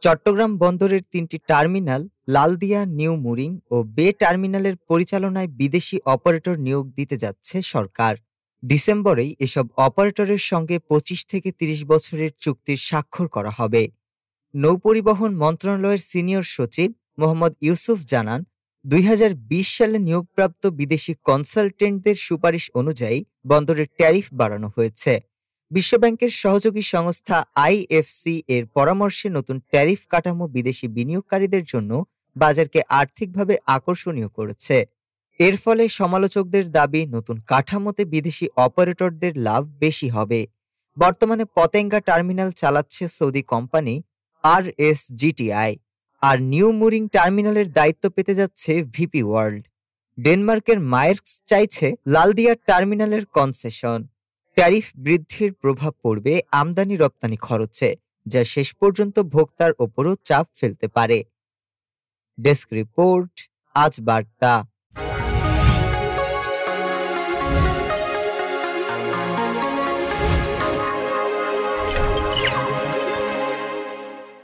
চট্টগ্রাম বন্দরের ৩টি terminal Laldia, new mooring ও বে টার্মিনালের পরিচালনায় বিদেশি অপারেটর নিয়োগ দিতে যাচ্ছে সরকার। ডিসেম্বরেই এসব অপারেটরের সঙ্গে ২৫ থেকে ৩০ বছরের চুক্তির স্বাক্ষর করা হবে। নৌপরিবহন মন্ত্রণালয়ের সিনিয়র সচিব মোহাম্মদ ইউসুফ জানান, ২০২০ সালে নিয়োগপ্রাপ্ত বিদেশি কনসালটেন্টদের সুপারিশ অনুযায়ী বন্দরের ট্যারিফ বাড়ানো হয়েছে। বিশ্বব্যাংকের সহযোগী সংস্থা আইএফসি এর পরামর্শে নতুন ট্যারিফ কাঠামো বিদেশি বিনিয়োগকারীদের জন্য বাজারকে আর্থিকভাবে আকর্ষণীয় করেছে। এর ফলে সমালোচকদের দাবি, নতুন কাঠামোতে বিদেশি অপারেটরদের লাভ বেশি হবে। বর্তমানে পতেঙ্গা টার্মিনাল চালাচ্ছে সৌদি কোম্পানি আরএসজিটিআই, আর নিউ মুরিং টার্মিনালের দায়িত্ব পেতে যাচ্ছে ভিপি ওয়ার্ল্ড। ডেনমার্কের মায়ার্কস চাইছে লালদিয়া টার্মিনালের কনসেশন। ট্যারিফ বৃদ্ধির প্রভাব পড়বে আমদানি রপ্তানি খরচে, যা শেষ পর্যন্ত ভোক্তার ওপরও চাপ ফেলতে পারে। ডেস্ক রিপোর্ট, আজ বার্তা।